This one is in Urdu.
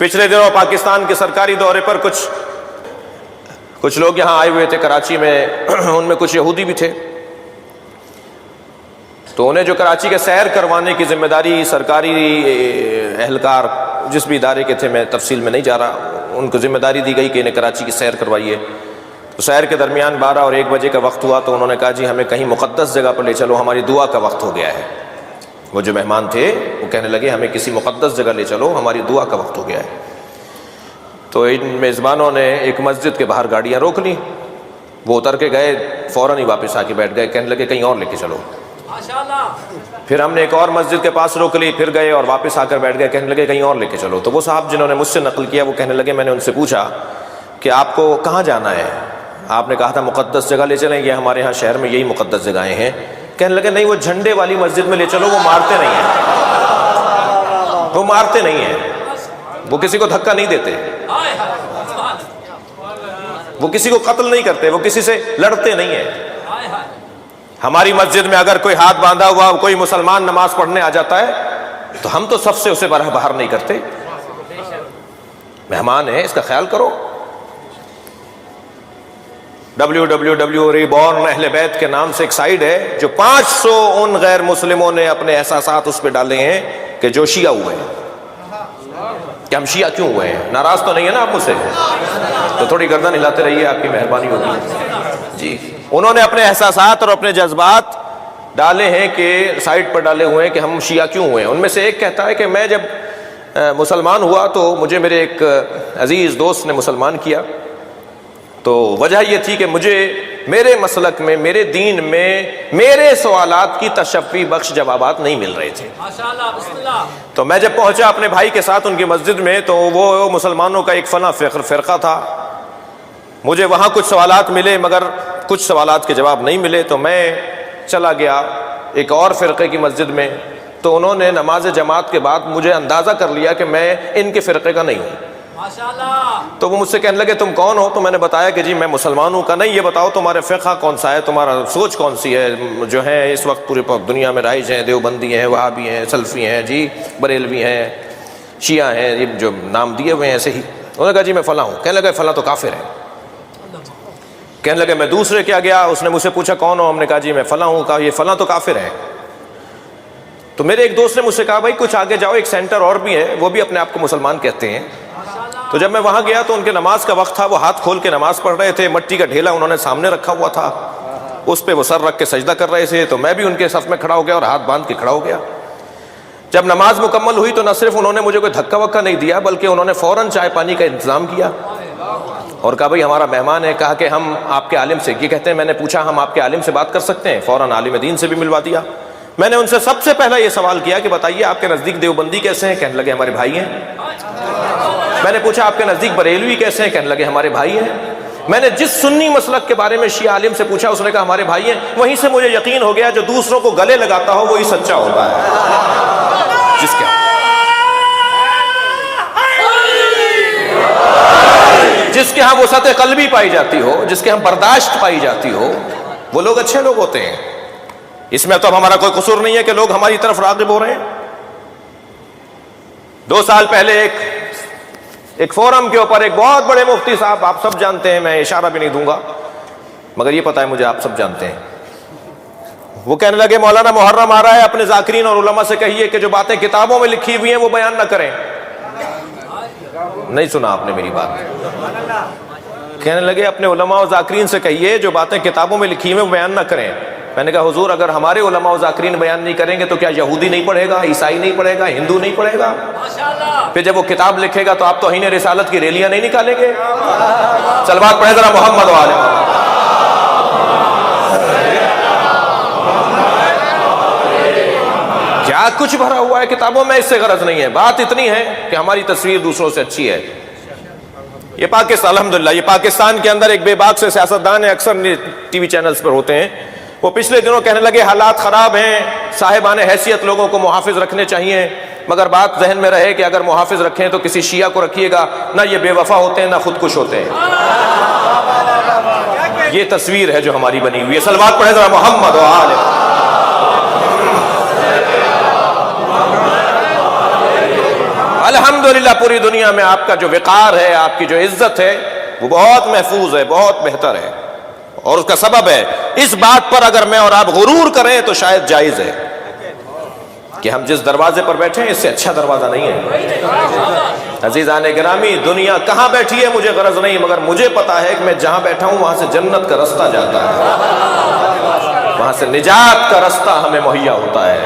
پچھلے دنوں پاکستان کے سرکاری دورے پر کچھ لوگ یہاں آئے ہوئے تھے کراچی میں، ان میں کچھ یہودی بھی تھے، تو انہیں جو کراچی کے سیر کروانے کی ذمہ داری سرکاری اہلکار جس بھی ادارے کے تھے، میں تفصیل میں نہیں جا رہا، ان کو ذمہ داری دی گئی کہ انہیں کراچی کی سیر کروائیے۔ تو سیر کے درمیان 12 اور 1 بجے کا وقت ہوا تو انہوں نے کہا جی ہمیں کہیں مقدس جگہ پر لے چلو، ہماری دعا کا وقت ہو گیا ہے۔ وہ جو مہمان تھے وہ کہنے لگے ہمیں کسی مقدس جگہ لے چلو، ہماری دعا کا وقت ہو گیا ہے۔ تو ان میزبانوں نے ایک مسجد کے باہر گاڑیاں روک لیں، وہ اتر کے گئے، فوراً ہی واپس آ کے بیٹھ گئے، کہنے لگے کہیں اور لے کے چلو۔ پھر ہم نے ایک اور مسجد کے پاس روک لی، پھر گئے اور واپس آ کر بیٹھ گئے، کہنے لگے کہیں اور لے کے چلو۔ تو وہ صاحب جنہوں نے مجھ سے نقل کیا وہ کہنے لگے، میں نے ان سے پوچھا کہ آپ کو کہاں جانا ہے؟ آپ نے کہا تھا مقدس جگہ لے چلیں، یہ ہمارے ہاں شہر میں یہی مقدس جگہیں ہیں۔ کہنے لگے نہیں، وہ جھنڈے والی مسجد میں لے چلو، وہ مارتے نہیں ہیں، وہ مارتے نہیں ہیں، وہ کسی کو دھکا نہیں دیتے، وہ کسی کو قتل نہیں کرتے، وہ کسی سے لڑتے نہیں ہیں۔ ہماری مسجد میں اگر کوئی ہاتھ باندھا ہوا کوئی مسلمان نماز پڑھنے آ جاتا ہے تو ہم تو صف سے اسے باہر نہیں کرتے، مہمان ہے، اس کا خیال کرو۔ www.reborn اہل بیت کے نام سے ایک سائٹ ہے جو 500 ان غیر مسلموں نے اپنے احساسات اس پہ ڈالے ہیں کہ جو شیعہ ہوئے ہیں، کہ ہم شیعہ کیوں ہوئے ہیں۔ ناراض تو نہیں ہے نا آپ مجھ سے؟ تو تھوڑی گردن ہلاتے رہیے، آپ کی مہربانی ہوگی جی۔ انہوں نے اپنے احساسات اور اپنے جذبات ڈالے ہیں کہ سائٹ پر ڈالے ہوئے ہیں کہ ہم شیعہ کیوں ہوئے ہیں۔ ان میں سے ایک کہتا ہے کہ میں جب مسلمان ہوا تو مجھے میرے ایک عزیز دوست نے مسلمان کیا، تو وجہ یہ تھی کہ مجھے میرے مسلک میں، میرے دین میں میرے سوالات کی تشفی بخش جوابات نہیں مل رہے تھے۔ تو میں جب پہنچا اپنے بھائی کے ساتھ ان کی مسجد میں تو وہ مسلمانوں کا ایک فلاں فرقہ تھا، مجھے وہاں کچھ سوالات ملے مگر کچھ سوالات کے جواب نہیں ملے، تو میں چلا گیا ایک اور فرقے کی مسجد میں، تو انہوں نے نماز جماعت کے بعد مجھے اندازہ کر لیا کہ میں ان کے فرقے کا نہیں ہوں۔ تو وہ مجھ سے کہنے لگے تم کون ہو؟ تو میں نے بتایا کہ جی میں مسلمان ہوں۔ کا نہیں، یہ بتاؤ تمہارے فقہ کون سا ہے، تمہارا سوچ کون سی ہے، جو ہے اس وقت پوری دنیا میں رائج ہیں، دیوبندی ہیں، وہابی ہیں، سلفی ہیں، جی بریلوی ہیں، شیعہ ہیں، یہ جو نام دیے ہوئے ہیں ایسے ہی۔ انہوں نے کہا جی میں فلاں ہوں۔ کہنے لگے فلاں تو کافر ہے۔ کہنے لگے میں دوسرے کیا گیا، اس نے مجھ سے پوچھا کون ہو، ہم نے کہا جی میں فلاں ہوں۔ کہا یہ فلاں تو کافر ہے۔ تو میرے ایک دوست نے مجھ سے کہا بھائی کچھ آگے جاؤ، ایک سینٹر اور بھی ہے، وہ بھی اپنے آپ کو مسلمان کہتے ہیں۔ تو جب میں وہاں گیا تو ان کے نماز کا وقت تھا، وہ ہاتھ کھول کے نماز پڑھ رہے تھے، مٹی کا ڈھیلا انہوں نے سامنے رکھا ہوا تھا، اس پہ وہ سر رکھ کے سجدہ کر رہے تھے۔ تو میں بھی ان کے صف میں کھڑا ہو گیا اور ہاتھ باندھ کے کھڑا ہو گیا۔ جب نماز مکمل ہوئی تو نہ صرف انہوں نے مجھے کوئی دھکا وکا نہیں دیا بلکہ انہوں نے فوراً چائے پانی کا انتظام کیا اور کہا بھائی ہمارا مہمان ہے، کہا کہ ہم آپ کے عالم سے، یہ کہتے ہیں میں نے پوچھا ہم آپ کے عالم سے بات کر سکتے ہیں؟ فوراً عالم دین سے بھی ملوا دیا۔ میں نے ان سے سب سے پہلا یہ سوال کیا کہ بتائیے آپ کے نزدیک دیوبندی کیسے ہیں؟ کہنے لگے ہمارے بھائی ہیں۔ میں نے پوچھا آپ کے نزدیک بریلوی کیسے ہیں؟ کہنے لگے ہمارے بھائی ہیں۔ میں نے جس سنی مسلک کے بارے میں شیعہ عالم سے پوچھا اس نے کہا ہمارے بھائی ہیں۔ وہیں سے مجھے یقین ہو گیا جو دوسروں کو گلے لگاتا ہو وہی سچا ہوتا ہے، جس کے ہاں وسعت قلبی پائی جاتی ہو، جس کے ہاں برداشت پائی جاتی ہو، وہ لوگ اچھے لوگ ہوتے ہیں۔ اس میں تو اب ہمارا کوئی قصور نہیں ہے کہ لوگ ہماری طرف راغب ہو رہے ہیں۔ 2 سال پہلے ایک فورم کے اوپر ایک بہت بڑے مفتی صاحب، آپ سب جانتے ہیں، میں اشارہ بھی نہیں دوں گا مگر یہ پتہ ہے مجھے آپ سب جانتے ہیں، وہ کہنے لگے مولانا محرم آ رہا ہے، اپنے ذاکرین اور علماء سے کہیے کہ جو باتیں کتابوں میں لکھی ہوئی ہیں وہ بیان نہ کریں۔ نہیں سنا آپ نے میری بات؟ کہنے لگے اپنے علماء و ذاکرین سے کہیے جو باتیں کتابوں میں لکھی ہوئی ہیں وہ بیان نہ کریں۔ میں نے کہا حضور اگر ہمارے علماء و ذاکرین بیان نہیں کریں گے تو کیا یہودی نہیں پڑھے گا، عیسائی نہیں پڑھے گا، ہندو نہیں پڑھے گا؟ پھر جب وہ کتاب لکھے گا تو آپ توہین رسالت کی ریلیاں نہیں نکالیں گے؟ صلوات پڑھیں ذرا محمد و آل محمد۔ کیا کچھ بھرا ہوا ہے کتابوں میں، اس سے غرض نہیں ہے، بات اتنی ہے کہ ہماری تصویر دوسروں سے اچھی ہے۔ یہ پاکستان الحمدللہ، یہ پاکستان کے اندر ایک بے باک سے سیاستدان ہیں، اکثر ٹی وی چینلز پر ہوتے ہیں، وہ پچھلے دنوں کہنے لگے حالات خراب ہیں، صاحبان حیثیت لوگوں کو محافظ رکھنے چاہیے، مگر بات ذہن میں رہے کہ اگر محافظ رکھیں تو کسی شیعہ کو رکھیے گا، نہ یہ بے وفا ہوتے ہیں نہ خودکش ہوتے ہیں۔ یہ تصویر ہے جو ہماری بنی ہوئی ہے۔ صلوات پڑھیں ذرا محمد و آل محمد۔ الحمدللہ پوری دنیا میں آپ کا جو وقار ہے، آپ کی جو عزت ہے، وہ بہت محفوظ ہے، بہت بہتر ہے، اور اس کا سبب ہے اس بات پر اگر میں اور آپ غرور کریں تو شاید جائز ہے کہ ہم جس دروازے پر بیٹھے ہیں اس سے اچھا دروازہ نہیں ہے۔ عزیزان گرامی، دنیا کہاں بیٹھی ہے مجھے غرض نہیں، مگر مجھے پتا ہے کہ میں جہاں بیٹھا ہوں وہاں سے جنت کا رستہ جاتا ہے، وہاں سے نجات کا رستہ ہمیں مہیا ہوتا ہے۔